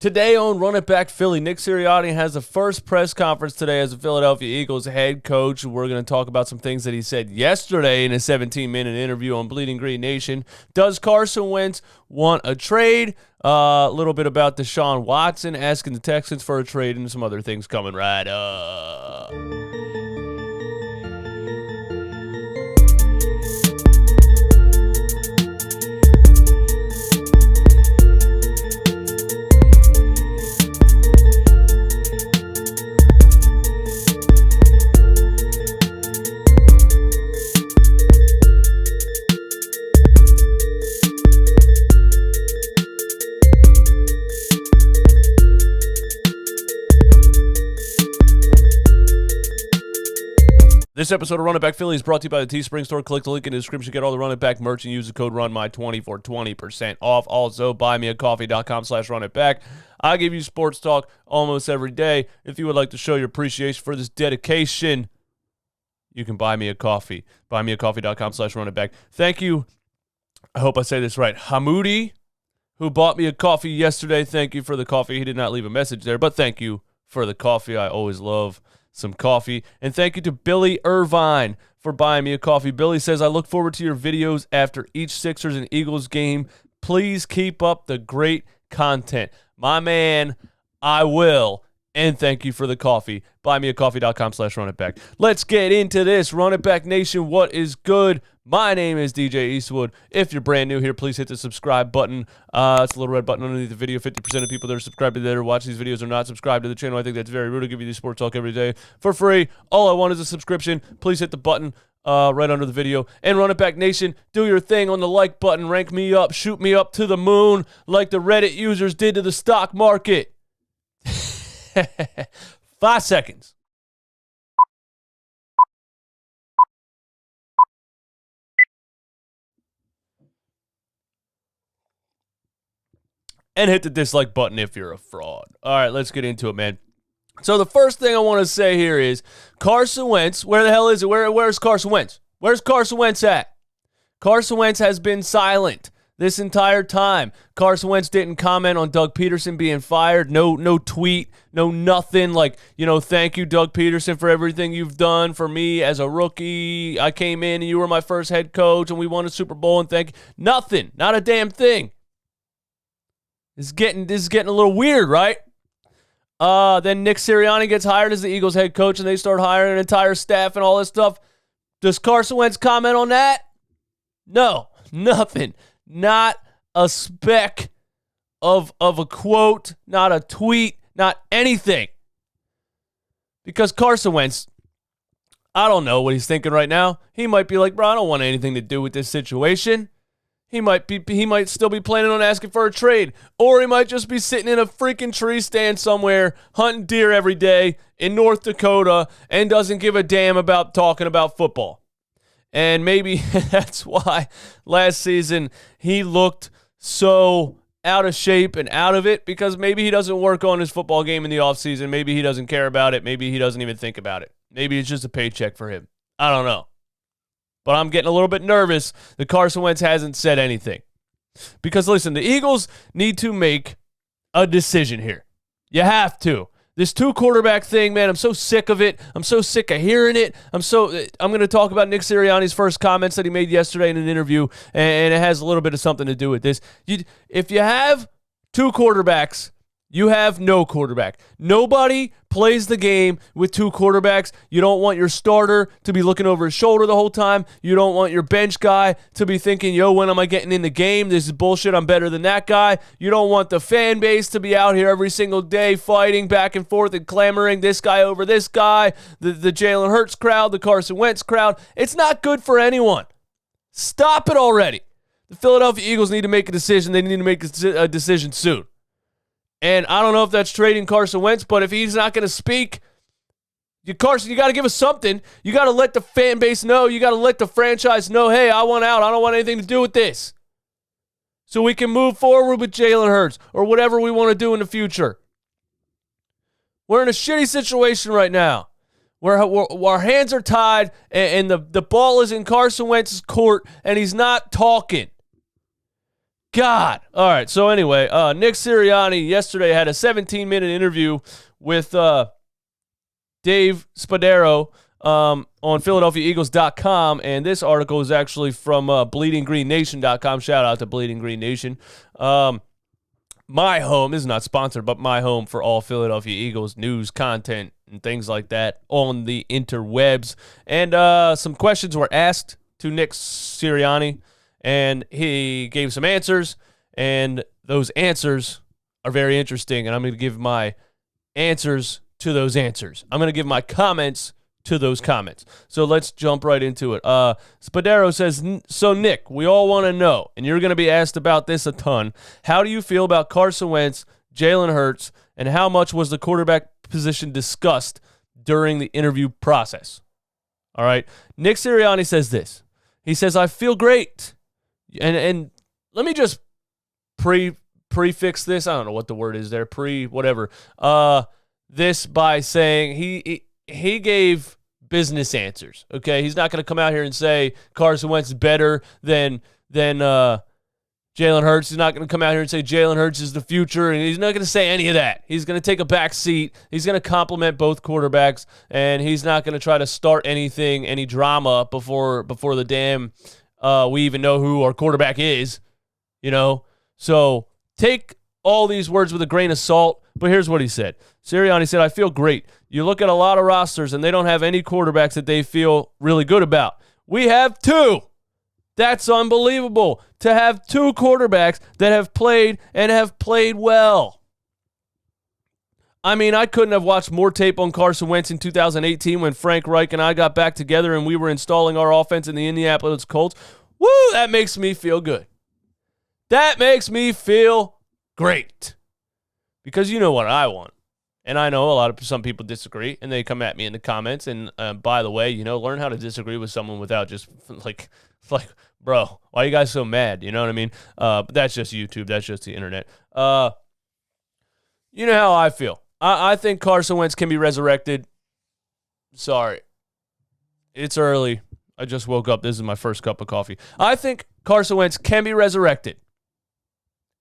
Today on Run It Back Philly, Nick Sirianni has the first press conference today as a Philadelphia Eagles head coach. We're going to talk about some things that he said yesterday in a 17-minute interview on Bleeding Green Nation. Does Carson Wentz want a trade? A little bit about Deshaun Watson asking the Texans for a trade and some other things coming right up. This episode of Run It Back Philly is brought to you by the Teespring Store. Click the link in the description. Get all the Run It Back merch and use the code RUNMY20 for 20% off. Also, buymeacoffee.com/runitback. I give you sports talk almost every day. If you would like to show your appreciation for this dedication, you can buy me a coffee. Buymeacoffee.com/runitback. Thank you. I hope I say this right. Hamoudi, who bought me a coffee yesterday. Thank you for the coffee. He did not leave a message there, but thank you for the coffee. I always love some coffee. And thank you to Billy Irvine for buying me a coffee. Billy says, I look forward to your videos after each Sixers and Eagles game. Please keep up the great content. My man, I will. And thank you for the coffee. Buymeacoffee.com/runitback. Let's get into this. Run It Back Nation, what is good? My name is DJ Eastwood. If you're brand new here, please hit the subscribe button. It's a little red button underneath the video. 50% of people that are subscribed to that or watch these videos are not subscribed to the channel. I think that's very rude. I give you the sports talk every day for free. All I want is a subscription. Please hit the button right under the video. And Run It Back Nation, do your thing on the like button. Rank me up. Shoot me up to the moon like the Reddit users did to the stock market. 5 seconds. And hit the dislike button if you're a fraud. All right, let's get into it, man. So the first thing I want to say here is Carson Wentz. Where the hell is it? Where's Carson Wentz? Where's Carson Wentz at? Carson Wentz has been silent this entire time. Carson Wentz didn't comment on Doug Peterson being fired. No tweet, no nothing. Like, thank you, Doug Peterson, for everything you've done for me as a rookie. I came in and you were my first head coach and we won a Super Bowl and thank you. Nothing. Not a damn thing. This is getting a little weird, right? Then Nick Sirianni gets hired as the Eagles head coach and they start hiring an entire staff and all this stuff. Does Carson Wentz comment on that? No, nothing. Not a speck of a quote, not a tweet, not anything. Because Carson Wentz, I don't know what he's thinking right now. He might be like, bro, I don't want anything to do with this situation. He might still be planning on asking for a trade. Or he might just be sitting in a freaking tree stand somewhere, hunting deer every day in North Dakota, and doesn't give a damn about talking about football. And maybe that's why last season he looked so out of shape and out of it, because maybe he doesn't work on his football game in the offseason. Maybe he doesn't care about it. Maybe he doesn't even think about it. Maybe it's just a paycheck for him. I don't know. But I'm getting a little bit nervous that Carson Wentz hasn't said anything. Because, listen, the Eagles need to make a decision here. You have to. This 2-quarterback thing, man, I'm so sick of it. I'm so sick of hearing it. I'm going to talk about Nick Sirianni's first comments that he made yesterday in an interview, and it has a little bit of something to do with this. If you have 2 quarterbacks, you have no quarterback. Nobody plays the game with 2 quarterbacks. You don't want your starter to be looking over his shoulder the whole time. You don't want your bench guy to be thinking, yo, when am I getting in the game? This is bullshit. I'm better than that guy. You don't want the fan base to be out here every single day fighting back and forth and clamoring this guy over this guy, the Jalen Hurts crowd, the Carson Wentz crowd. It's not good for anyone. Stop it already. The Philadelphia Eagles need to make a decision. They need to make a decision soon. And I don't know if that's trading Carson Wentz, but if he's not going to speak, Carson, you got to give us something. You got to let the fan base know. You got to let the franchise know, hey, I want out. I don't want anything to do with this. So we can move forward with Jalen Hurts or whatever we want to do in the future. We're in a shitty situation right now. Our hands are tied, and the ball is in Carson Wentz's court, and he's not talking. God. All right. So anyway, Nick Sirianni yesterday had a 17-minute interview with Dave Spadaro on PhiladelphiaEagles.com, and this article is actually from BleedingGreenNation.com. Shout out to Bleeding Green Nation. My home, this is not sponsored, but my home for all Philadelphia Eagles news, content, and things like that on the interwebs. And some questions were asked to Nick Sirianni, and he gave some answers, and those answers are very interesting, and I'm going to give my answers to those answers. I'm going to give my comments to those comments. So let's jump right into it. Spadaro says, so Nick, we all want to know, and you're going to be asked about this a ton, how do you feel about Carson Wentz, Jalen Hurts, and how much was the quarterback position discussed during the interview process? All right. Nick Sirianni says this. He says, I feel great. And let me just prefix this. I don't know what the word is there. Whatever. This by saying he gave business answers. Okay, he's not going to come out here and say Carson Wentz is better than Jalen Hurts. He's not going to come out here and say Jalen Hurts is the future, and he's not going to say any of that. He's going to take a back seat. He's going to compliment both quarterbacks, and he's not going to try to start any drama before the damn we even know who our quarterback is, you know? So take all these words with a grain of salt, but here's what he said. Sirianni said, I feel great. You look at a lot of rosters, and they don't have any quarterbacks that they feel really good about. We have two. That's unbelievable to have two quarterbacks that have played and have played well. I mean, I couldn't have watched more tape on Carson Wentz in 2018 when Frank Reich and I got back together and we were installing our offense in the Indianapolis Colts. Woo, that makes me feel good. That makes me feel great. Because you know what I want. And I know some people disagree, and they come at me in the comments. And by the way, learn how to disagree with someone without just like, bro, why are you guys so mad? You know what I mean? But that's just YouTube. That's just the internet. You know how I feel. I think Carson Wentz can be resurrected. Sorry. It's early. I just woke up. This is my first cup of coffee. I think Carson Wentz can be resurrected.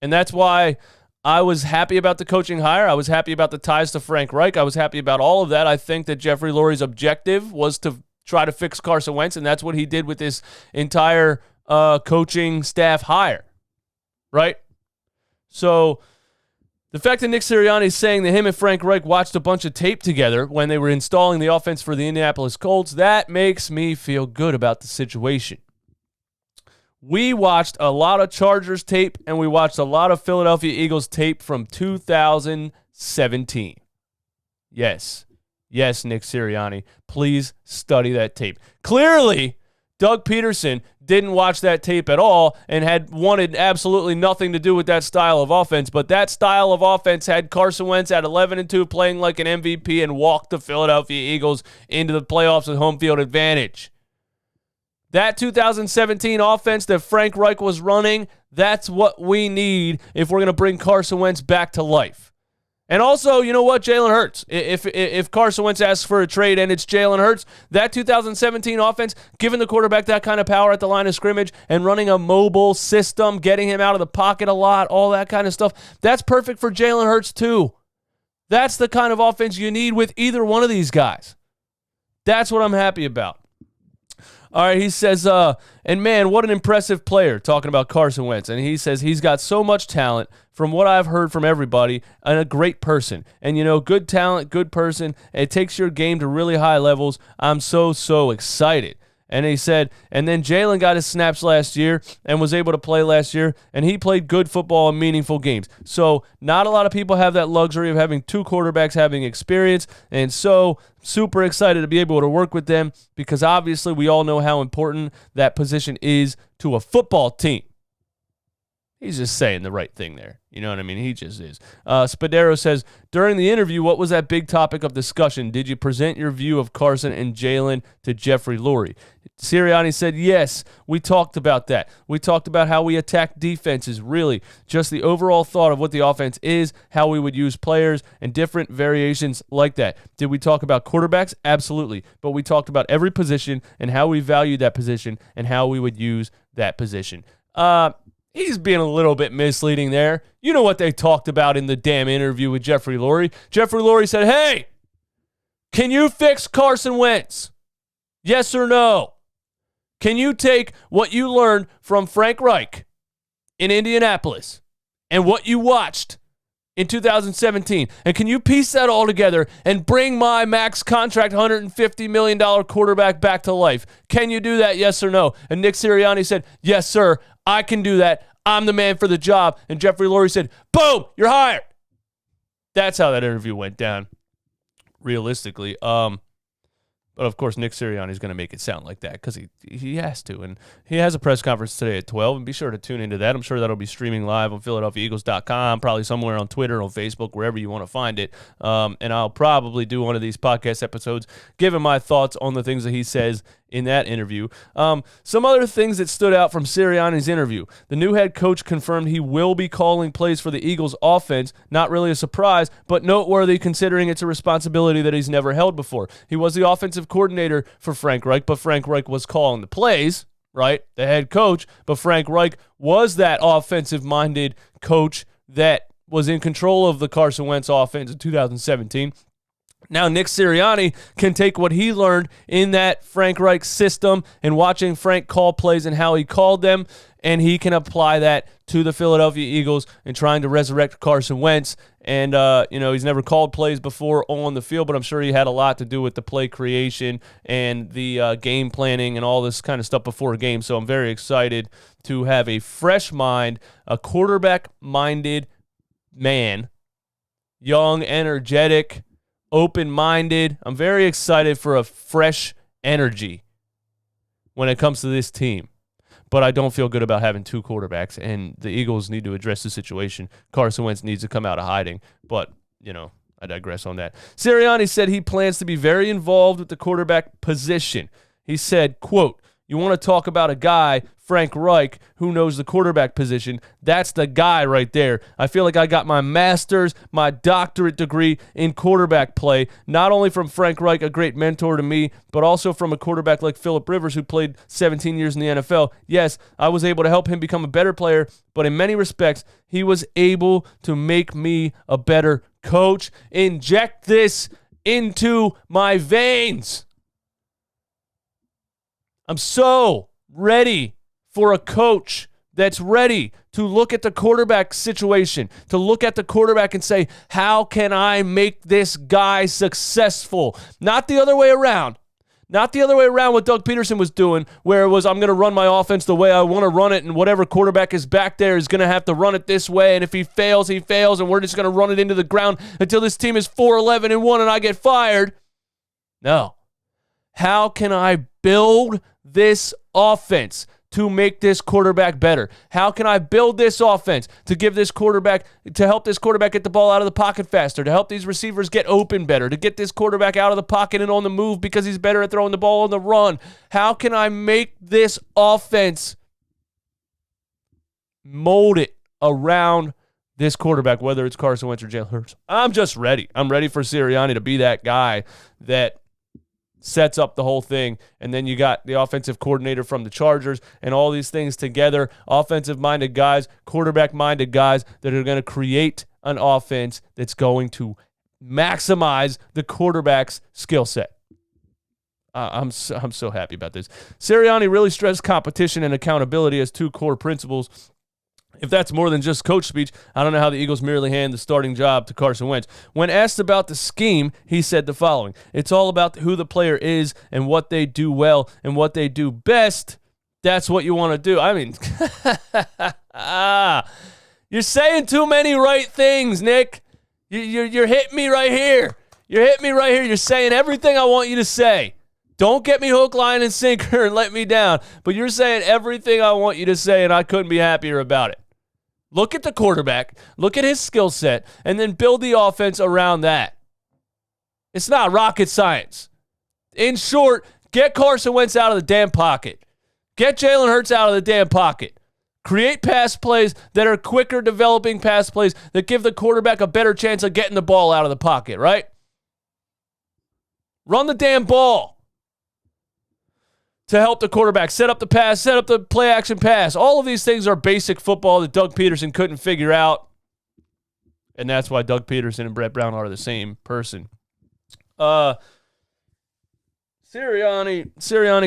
And that's why I was happy about the coaching hire. I was happy about the ties to Frank Reich. I was happy about all of that. I think that Jeffrey Lurie's objective was to try to fix Carson Wentz, and that's what he did with this entire coaching staff hire, right? So the fact that Nick Sirianni is saying that him and Frank Reich watched a bunch of tape together when they were installing the offense for the Indianapolis Colts, that makes me feel good about the situation. We watched a lot of Chargers tape, and we watched a lot of Philadelphia Eagles tape from 2017. Yes, Nick Sirianni, please study that tape. Clearly, Doug Peterson didn't watch that tape at all and had wanted absolutely nothing to do with that style of offense, but that style of offense had Carson Wentz at 11-2 playing like an MVP and walked the Philadelphia Eagles into the playoffs with home field advantage. That 2017 offense that Frank Reich was running, that's what we need if we're going to bring Carson Wentz back to life. And also, you know what? Jalen Hurts. If Carson Wentz asks for a trade and it's Jalen Hurts, that 2017 offense, giving the quarterback that kind of power at the line of scrimmage and running a mobile system, getting him out of the pocket a lot, all that kind of stuff, that's perfect for Jalen Hurts too. That's the kind of offense you need with either one of these guys. That's what I'm happy about. All right, he says, and man, what an impressive player, talking about Carson Wentz. And he says he's got so much talent from what I've heard from everybody, and a great person. And, good talent, good person. It takes your game to really high levels. I'm so excited. And he said, and then Jalen got his snaps last year and was able to play last year, and he played good football in meaningful games. So not a lot of people have that luxury of having two quarterbacks having experience, and so super excited to be able to work with them because obviously we all know how important that position is to a football team. He's just saying the right thing there. You know what I mean? He just is. Spadaro says, during the interview, what was that big topic of discussion? Did you present your view of Carson and Jalen to Jeffrey Lurie? Sirianni said, yes, we talked about that. We talked about how we attack defenses, really. Just the overall thought of what the offense is, how we would use players, and different variations like that. Did we talk about quarterbacks? Absolutely. But we talked about every position and how we value that position and how we would use that position. He's being a little bit misleading there. You know what they talked about in the damn interview with Jeffrey Lurie. Jeffrey Lurie said, hey, can you fix Carson Wentz? Yes or no? Can you take what you learned from Frank Reich in Indianapolis and what you watched in 2017, and can you piece that all together and bring my max contract $150 million quarterback back to life? Can you do that, yes or no? And Nick Sirianni said, yes, sir, I can do that. I'm the man for the job. And Jeffrey Lurie said, boom, you're hired. That's how that interview went down, realistically. But, of course, Nick Sirianni is going to make it sound like that because he has to. And he has a press conference today at 12, and be sure to tune into that. I'm sure that'll be streaming live on PhiladelphiaEagles.com, probably somewhere on Twitter, on Facebook, wherever you want to find it. And I'll probably do one of these podcast episodes giving my thoughts on the things that he says in that interview. Some other things that stood out from Sirianni's interview. The new head coach confirmed he will be calling plays for the Eagles offense. Not really a surprise, but noteworthy considering it's a responsibility that he's never held before. He was the offensive coordinator for Frank Reich, but Frank Reich was calling the plays, right? The head coach, but Frank Reich was that offensive-minded coach that was in control of the Carson Wentz offense in 2017. Now Nick Sirianni can take what he learned in that Frank Reich system and watching Frank call plays and how he called them, and he can apply that to the Philadelphia Eagles and trying to resurrect Carson Wentz. And, he's never called plays before on the field, but I'm sure he had a lot to do with the play creation and the game planning and all this kind of stuff before a game. So I'm very excited to have a fresh mind, a quarterback-minded man, young, energetic, open-minded. I'm very excited for a fresh energy when it comes to this team. But I don't feel good about having two quarterbacks, and the Eagles need to address the situation. Carson Wentz needs to come out of hiding, but, I digress on that. Sirianni said he plans to be very involved with the quarterback position. He said, quote, you want to talk about a guy, Frank Reich, who knows the quarterback position. That's the guy right there. I feel like I got my master's, my doctorate degree in quarterback play, not only from Frank Reich, a great mentor to me, but also from a quarterback like Phillip Rivers, who played 17 years in the NFL. Yes, I was able to help him become a better player, but in many respects, he was able to make me a better coach. Inject this into my veins. I'm so ready for a coach that's ready to look at the quarterback situation, to look at the quarterback and say, how can I make this guy successful? Not the other way around. Not the other way around what Doug Peterson was doing, where it was, I'm going to run my offense the way I want to run it, and whatever quarterback is back there is going to have to run it this way, and if he fails, he fails, and we're just going to run it into the ground until this team is 4-11-1 and I get fired. No. How can I build this offense to make this quarterback better? How can I build this offense to help this quarterback get the ball out of the pocket faster, to help these receivers get open better, to get this quarterback out of the pocket and on the move because he's better at throwing the ball on the run? How can I make this offense, mold it around this quarterback, whether it's Carson Wentz or Jalen Hurts? I'm just ready. I'm ready for Sirianni to be that guy that sets up the whole thing, and then you got the offensive coordinator from the Chargers and all these things together, offensive-minded guys, quarterback-minded guys that are going to create an offense that's going to maximize the quarterback's skill set. I'm so happy about this. Sirianni really stressed competition and accountability as two core principles. If that's more than just coach speech, I don't know how the Eagles merely hand the starting job to Carson Wentz. When asked about the scheme, he said the following: it's all about who the player is and what they do well and what they do best. That's what you want to do. I mean, you're saying too many right things, Nick. You're hitting me right here. You're hitting me right here. You're saying everything I want you to say. Don't get me hook, line, and sinker and let me down. But you're saying everything I want you to say, and I couldn't be happier about it. Look at the quarterback, look at his skill set, and then build the offense around that. It's not rocket science. In short, get Carson Wentz out of the damn pocket. Get Jalen Hurts out of the damn pocket. Create pass plays that are quicker developing pass plays that give the quarterback a better chance of getting the ball out of the pocket, right? Run the damn ball. to help the quarterback, set up the pass, set up the play action pass. All of these things are basic football that Doug Peterson couldn't figure out. And that's why Doug Peterson and Brett Brown are the same person. Sirianni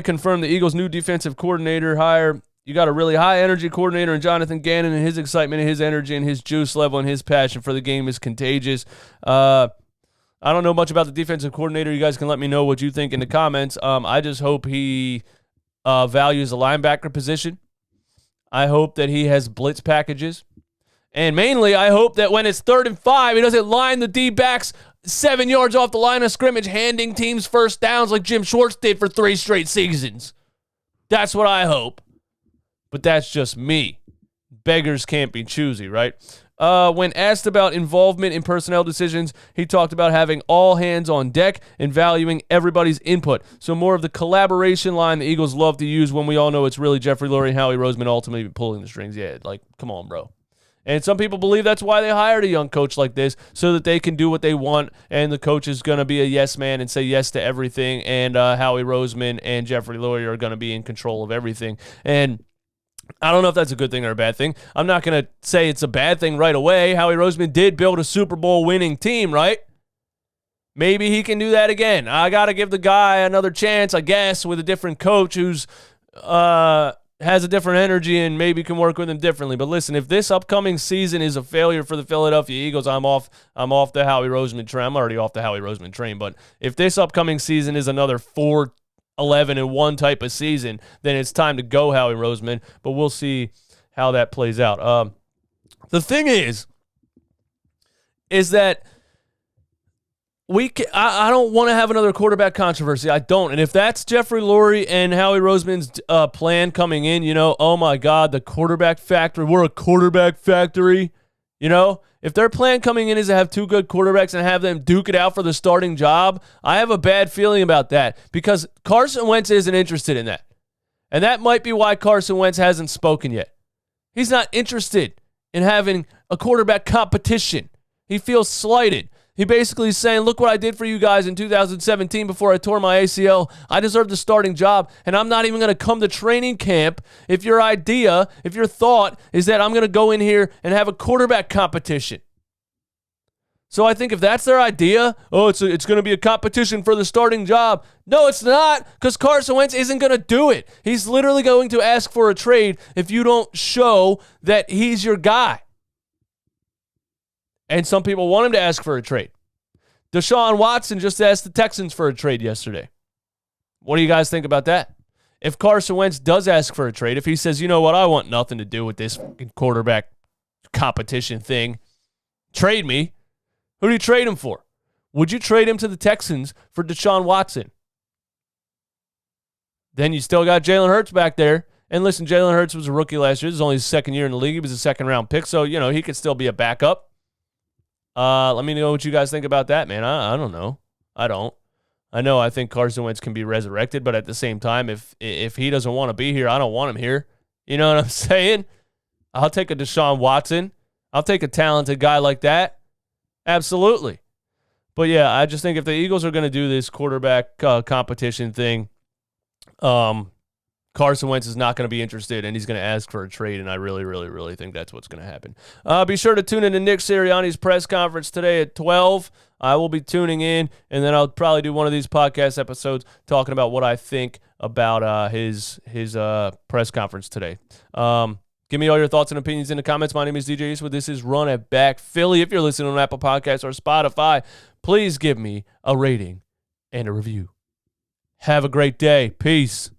confirmed the Eagles' new defensive coordinator hire. You got a really high-energy coordinator in Jonathan Gannon, and his excitement and his energy and his juice level and his passion for the game is contagious. I don't know much about the defensive coordinator. You guys can let me know what you think in the comments. I just hope he values the linebacker position. I hope that he has blitz packages. And mainly, I hope that when it's 3rd and 5, he doesn't line the D-backs 7 yards off the line of scrimmage, handing teams first downs like Jim Schwartz did for 3 straight seasons. That's what I hope. But that's just me. Beggars can't be choosy, right? When asked about involvement in personnel decisions, he talked about having all hands on deck and valuing everybody's input. So more of the collaboration line the Eagles love to use when we all know it's really Jeffrey Lurie and Howie Roseman ultimately pulling the strings. Yeah, like, come on, bro. And some people believe that's why they hired a young coach like this, so that they can do what they want, and the coach is going to be a yes man and say yes to everything, and Howie Roseman and Jeffrey Lurie are going to be in control of everything. And I don't know if that's a good thing or a bad thing. I'm not going to say it's a bad thing right away. Howie Roseman did build a Super Bowl winning team, right? Maybe he can do that again. I got to give the guy another chance, I guess, with a different coach who's has a different energy and maybe can work with him differently. But listen, if this upcoming season is a failure for the Philadelphia Eagles, I'm off the Howie Roseman train. I'm already off the Howie Roseman train. But if this upcoming season is another 4-11-1 type of season, then it's time to go Howie Roseman. But we'll see how that plays out. The thing is that I don't want to have another quarterback controversy. I don't. And if that's Jeffrey Lurie and Howie Roseman's plan coming in, oh my God, the quarterback factory. We're a quarterback factory. If their plan coming in is to have 2 good quarterbacks and have them duke it out for the starting job, I have a bad feeling about that because Carson Wentz isn't interested in that. And that might be why Carson Wentz hasn't spoken yet. He's not interested in having a quarterback competition. He feels slighted. He basically is saying, look what I did for you guys in 2017 before I tore my ACL. I deserve the starting job, and I'm not even going to come to training camp if your thought is that I'm going to go in here and have a quarterback competition. So I think if that's their idea, it's going to be a competition for the starting job. No, it's not, because Carson Wentz isn't going to do it. He's literally going to ask for a trade if you don't show that he's your guy. And some people want him to ask for a trade. Deshaun Watson just asked the Texans for a trade yesterday. What do you guys think about that? If Carson Wentz does ask for a trade, if he says, you know what, I want nothing to do with this quarterback competition thing, trade me. Who do you trade him for? Would you trade him to the Texans for Deshaun Watson? Then you still got Jalen Hurts back there. And listen, Jalen Hurts was a rookie last year. This is only his 2nd year in the league. He was a 2nd-round pick, so, he could still be a backup. Let me know what you guys think about that, man. I don't know. I don't. I think Carson Wentz can be resurrected, but at the same time, if he doesn't want to be here, I don't want him here. You know what I'm saying? I'll take a Deshaun Watson. I'll take a talented guy like that. Absolutely. But yeah, I just think if the Eagles are going to do this quarterback competition thing, Carson Wentz is not going to be interested, and he's going to ask for a trade, and I really, really, really think that's what's going to happen. Be sure to tune in to Nick Sirianni's press conference today at 12. I will be tuning in, and then I'll probably do one of these podcast episodes talking about what I think about his press conference today. Give me all your thoughts and opinions in the comments. My name is DJ Eastwood. This is Run It Back Philly. If you're listening on Apple Podcasts or Spotify, please give me a rating and a review. Have a great day. Peace.